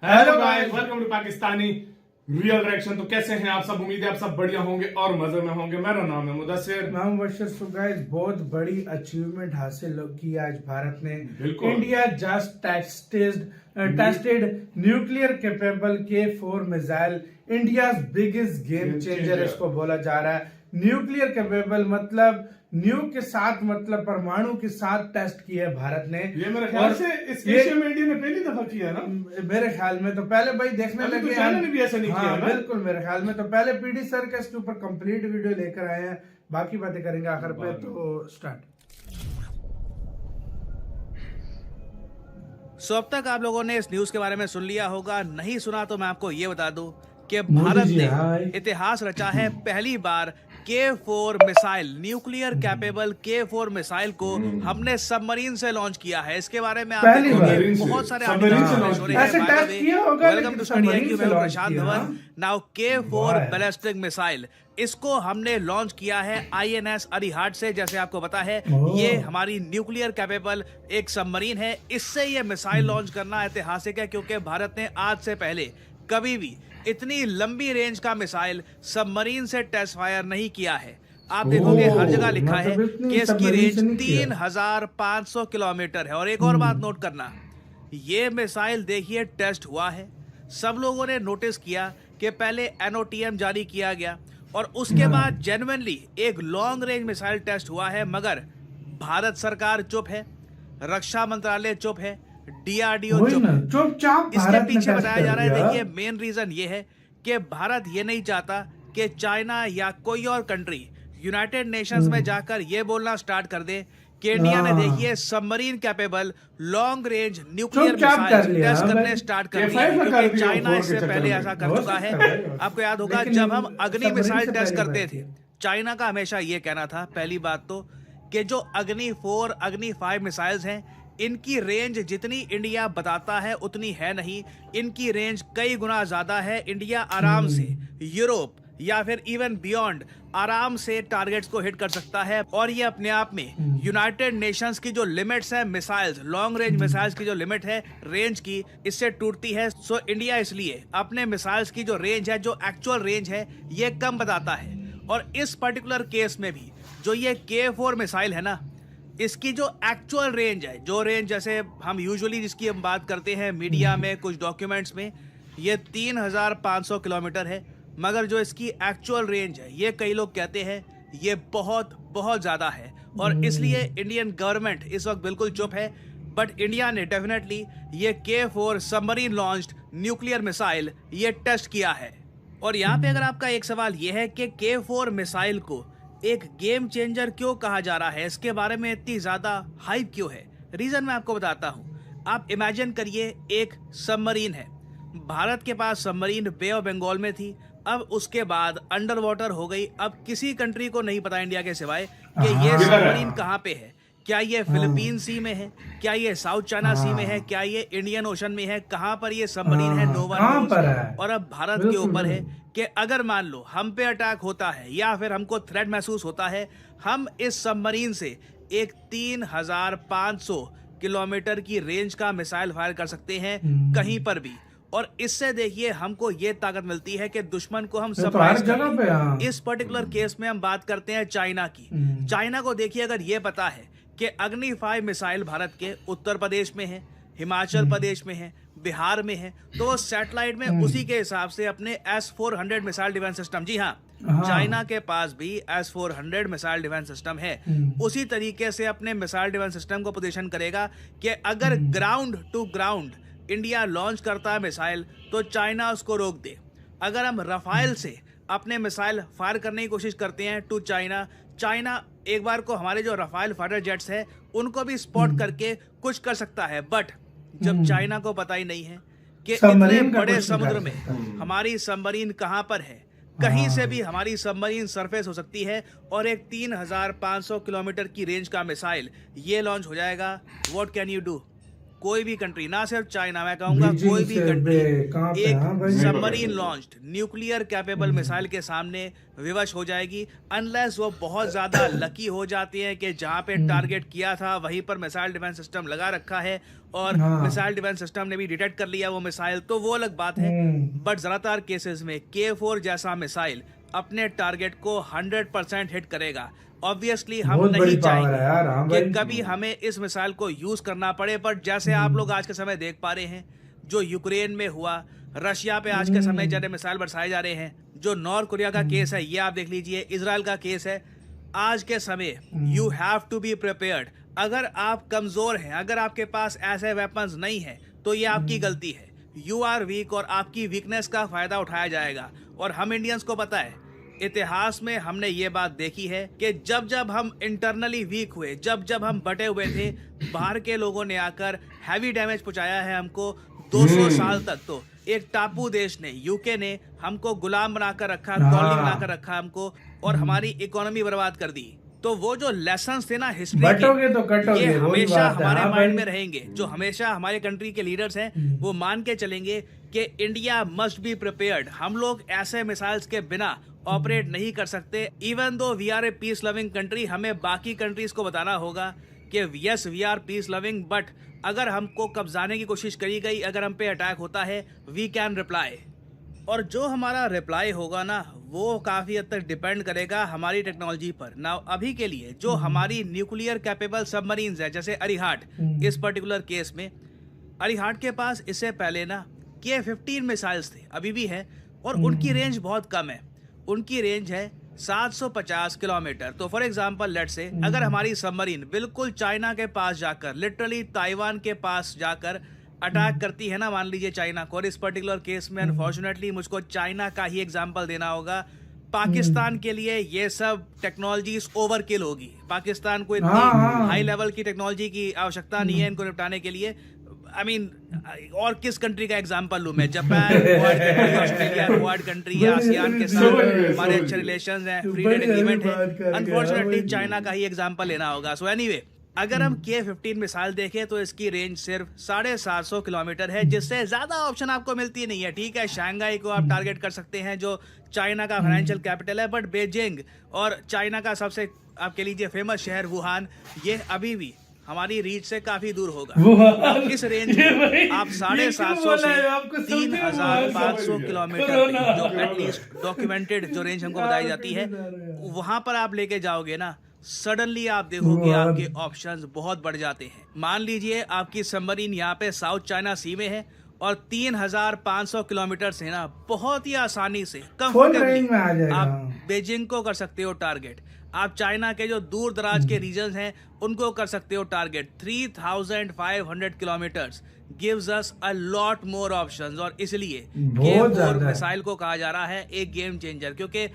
Hello guys, welcome to Pakistani real reaction. तो कैसे हैं आप सब? उम्मीद है आप सब बढ़िया होंगे और मजे में होंगे। मेरा नाम है मुदस्सिर। नाम बशर। सो गाइस, बहुत बड़ी अचीवमेंट हासिल की आज भारत ने। बिल्कुल। India just tested nuclear capable K4 missile. India biggest game changer इसको बोला जा रहा है। न्यूक्लियर कैपेबल मतलब न्यू के साथ, मतलब परमाणु के साथ टेस्ट किया है भारत ने। ये मेरे ख्याल से इस एशिया में इंडिया ने पहली दफा किया ना। मेरे ख्याल में तो पहले भाई देखने अभी तो लगे चाइना ने भी ऐसा नहीं किया ना। बिल्कुल, मेरे ख्याल में तो पहले पीडी सर के इसके ऊपर कंप्लीट वीडियो लेकर आए हैं। बाकी बातें करेंगे आखिर पे। तो स्टार्ट। सो अब तक आप लोगों ने इस न्यूज के बारे में सुन लिया होगा, नहीं सुना तो मैं आपको ये बता दूं कि भारत ने इतिहास रचा है। पहली बार K4 missile, nuclear capable K4 missile को हमने सबमरीन से लॉन्च किया है। इसके बारे में आप देखोगे बहुत सारे आर्टिकल्स हो रहे हैं। वेलकम टू स्टडी IQ, मैं हूं Prashant Dhawan. Now K4 ballistic missile, इसको हमने लॉन्च किया है INS अरिहाट से। जैसे आपको पता है, ये हमारी न्यूक्लियर कैपेबल एक सबमरीन है। इससे ये मिसाइल लॉन्च करना ऐतिहासिक है, क्योंकि भारत ने आज से पहले कभी भी इतनी लंबी रेंज का मिसाइल सबमरीन से टेस्ट फायर नहीं किया है। आप देखोगे हर जगह लिखा है कि इसकी रेंज 3500 किलोमीटर है। और एक और बात नोट करना, ये मिसाइल देखिए टेस्ट हुआ है। सब लोगों ने नोटिस किया कि पहले NOTM जारी किया गया और उसके बाद जेन्युइनली एक लॉन्ग रेंज मिसाइल टेस्ट हुआ है। मगर भारत सरकार चुप है, रक्षा मंत्रालय चुप है, DRDO चुपचाप। इसके पीछे बताया जा रहा है, देखिए मेन रीजन ये है कि भारत ये नहीं चाहता कि चाइना या कोई और कंट्री यूनाइटेड नेशंस में जाकर ये बोलना स्टार्ट कर दे कि इंडिया ने देखिए submarine capable long range nuclear missile test करने स्टार्ट कर दिया, क्योंकि चाइना इससे पहले ऐसा कर चुका है। आपको याद होगा जब हम अग्नि मिसाइल टेस्ट करते थे, चाइना का हमेशा ये कहना था, पहली बात तो, कि जो अग्नि 4 अग्नि 5 मिसाइल्स हैं, इनकी रेंज जितनी इंडिया बताता है उतनी है नहीं। इनकी रेंज कई गुना ज्यादा है। इंडिया आराम से यूरोप या फिर इवन बियॉन्ड आराम से टारगेट्स को हिट कर सकता है। और ये अपने आप में यूनाइटेड नेशंस की जो लिमिट्स है मिसाइल्स, लॉन्ग रेंज मिसाइल्स की जो लिमिट है रेंज की, इससे टूटती है। सो इंडिया इसलिए अपने मिसाइल्स की जो रेंज है, जो एक्चुअल रेंज है, ये कम बताता है। और इस पर्टिकुलर केस में भी जो ये K4 मिसाइल है ना, इसकी जो एक्चुअल रेंज है, जो रेंज जैसे हम यूजुअली जिसकी हम बात करते हैं मीडिया में, कुछ डॉक्यूमेंट्स में, ये 3500 किलोमीटर है। मगर जो इसकी एक्चुअल रेंज है, ये कई लोग कहते हैं ये बहुत बहुत ज़्यादा है। और इसलिए इंडियन गवर्नमेंट इस वक्त बिल्कुल चुप है। बट इंडिया ने डेफिनेटली ये K4 submarine launched nuclear missile ये टेस्ट किया है। और यहाँ पे अगर आपका एक सवाल ये है कि K4 मिसाइल को एक गेम चेंजर क्यों कहा जा रहा है, इसके बारे में इतनी ज्यादा हाइप क्यों है, रीजन मैं आपको बताता हूँ। आप इमेजिन करिए एक सबमरीन है, भारत के पास सबमरीन बे ऑफ बंगाल में थी, अब उसके बाद अंडर वाटर हो गई। अब किसी कंट्री को नहीं पता इंडिया के सिवाय कि ये सबमरीन कहाँ पे है। क्या ये फिलीपीन सी में है, क्या ये साउथ चाइना सी में है, क्या ये इंडियन ओशन में है, कहाँ पर ये सबमरीन है, नो वन नोस। और अब भारत के ऊपर है कि अगर मान लो हम पे अटैक होता है या फिर हमको थ्रेट महसूस होता है, हम इस सबमरीन से एक 3500 किलोमीटर की रेंज का मिसाइल फायर कर सकते हैं कहीं पर भी। और इससे देखिए हमको ये ताकत मिलती है कि दुश्मन को हम सरप्राइज करें। इस पर्टिकुलर केस में हम बात करते हैं चाइना की। चाइना को देखिए, अगर ये पता है कि अग्नि 5 मिसाइल भारत के उत्तर प्रदेश में है, हिमाचल प्रदेश में है, बिहार में है, तो सैटेलाइट में उसी के हिसाब से अपने S-400 मिसाइल डिफेंस सिस्टम, जी हाँ, चाइना के पास भी S-400 मिसाइल डिफेंस सिस्टम है, उसी तरीके से अपने मिसाइल डिफेंस सिस्टम को पोजीशन करेगा कि अगर ground to ground India launch करता है मिसाइल तो चाइना उसको रोक दे। अगर हम रफाइल से अपने मिसाइल फायर करने की कोशिश करते हैं टू चाइना, चाइना एक बार को हमारे जो रफाइल फाइटर जेट्स है उनको भी स्पॉट करके कुछ कर सकता है। बट जब चाइना को पता ही नहीं है कि इतने बड़े समुद्र में हमारी सबमरीन कहां पर है, कहीं से भी हमारी सबमरीन सरफेस हो सकती है और एक 3500 किलोमीटर की रेंज का मिसाइल ये लॉन्च हो जाएगा। What can you do? कोई भी कंट्री, ना सिर्फ चाइना, मैं कहूंगा बीजिंग कोई भी से कंट्री कहाँ पे, हाँ एक भाई। Submarine launched nuclear capable missile के सामने विवश हो जाएगी, अनलेस वो बहुत ज्यादा लकी हो जाती है कि जहां पे टारगेट किया था वहीं पर मिसाइल डिफेंस सिस्टम लगा रखा है और हाँ। मिसाइल डिफेंस सिस्टम ने भी डिटेक्ट कर लिया वो मिसाइल, तो वो अलग बात है। बट ज्यादातर केसेस में K4 जैसा मिसाइल अपने टारगेट को 100% हिट करेगा। ऑब्वियसली हम बहुत बड़ी नहीं पावर है यार, हाँ चाहेंगे कि भाई। कभी हमें इस मिसाइल को यूज करना पड़े, पर जैसे आप लोग आज के समय देख पा रहे हैं जो यूक्रेन में हुआ, रशिया पे आज के समय जैसे मिसाइल बरसाए जा रहे हैं, जो नॉर्थ कोरिया का केस है ये आप देख लीजिए, इजराइल का केस है। आज के समय you have to be prepared. अगर आप कमजोर हैं, अगर आपके पास ऐसे वेपन्स नहीं है, तो ये आपकी गलती है। यू आर वीक और आपकी वीकनेस का फायदा उठाया जाएगा। और हम इंडियंस को पता है, इतिहास में हमने ये बात देखी है कि जब जब हम इंटरनली वीक हुए, जब जब हम बटे हुए थे, बाहर के लोगों ने आकर हैवी डैमेज पहुंचाया है हमको 200 साल तक। तो एक टापू देश ने, यूके ने हमको गुलाम बनाकर रखा, कॉलोनी बनाकर रखा हमको, और हमारी इकोनॉमी बर्बाद कर दी। तो वो जो लेसन्स थे ना हिस्ट्री बटोगे तो कटोगे, ये वही हमेशा बात है, हमारे हाँ माइंड भाई। में रहेंगे। जो हमेशा हमारे कंट्री के लीडर्स हैं वो मान के चलेंगे कि इंडिया मस्ट बी प्रिपेयर्ड। हम लोग ऐसे मिसाइल्स के बिना ऑपरेट नहीं कर सकते। Even though we are a peace loving country, हमें बाकी कंट्रीज को बताना होगा कि yes we are peace loving, but अगर हमको कब्जाने की कोशिश करी गई, अगर हम पे अटैक होता है, वी कैन रिप्लाई। और जो हमारा रिप्लाई होगा ना, वो काफ़ी हद तक डिपेंड करेगा हमारी टेक्नोलॉजी पर। ना अभी के लिए जो हमारी न्यूक्लियर कैपेबल सबमरीन्स है, जैसे अरिहाट, इस पर्टिकुलर केस में अरिहाट के पास इससे पहले ना K-15 मिसाइल्स थे, अभी भी है, और उनकी रेंज बहुत कम है। उनकी रेंज है 750 किलोमीटर। तो फॉर एग्जांपल लेट्स से अगर हमारी सबमरीन बिल्कुल चाइना के पास जाकर, लिटरली ताइवान के पास जाकर अटैक करती है ना, मान लीजिए चाइना को, और इस पर्टिकुलर केस में अनफॉर्चुनेटली मुझको चाइना का ही एग्जांपल देना होगा, पाकिस्तान के लिए ये सब टेक्नोलॉजीज ओवरकिल होगी। पाकिस्तान को इतनी हाई लेवल की टेक्नोलॉजी की आवश्यकता नहीं है इनको निपटाने के लिए। आई मीन और किस कंट्री का एग्जांपल लूं मैं? जापान, ऑस्ट्रेलिया, क्वाड कंट्री या आसियान के साथ हमारे अच्छे रिलेशंस हैं, फ्री ट्रेड एग्रीमेंट है। अनफॉर्चुनेटली चाइना का ही एग्जांपल लेना होगा। सो एनीवे, अगर हम K-15 मिसाइल देखें तो इसकी रेंज सिर्फ 750 किलोमीटर है, जिससे ज्यादा ऑप्शन आपको मिलती नहीं है। ठीक है, शंघाई को आप टारगेट कर सकते हैं जो चाइना का फाइनेंशियल कैपिटल है, बट बीजिंग और चाइना का सबसे आप कह लीजिए फेमस शहर वुहान, ये अभी भी हमारी रीच से काफी दूर होगा। अब इस रेंज में आप 750 से 3500 किलोमीटर जो एटलीस्ट डॉक्यूमेंटेड जो रेंज हमको बताई जाती है, वहां पर आप लेके जाओगे ना, सडनली आप देखोगे आपके ऑप्शंस बहुत बढ़ जाते हैं। मान लीजिए आपकी सबमरीन यहाँ पे साउथ चाइना सी में है और 3500 किलोमीटर से ना बहुत ही आसानी से कंफर्टेबली आप बीजिंग को कर सकते हो टारगेट। आप चाइना के जो दूर दराज के रीजन हैं उनको कर सकते हो target. 3500 kilometres gives us a lot more options, और इसलिए K-4 मिसाइल को कहा जा रहा है एक गेम चेंजर, क्योंकि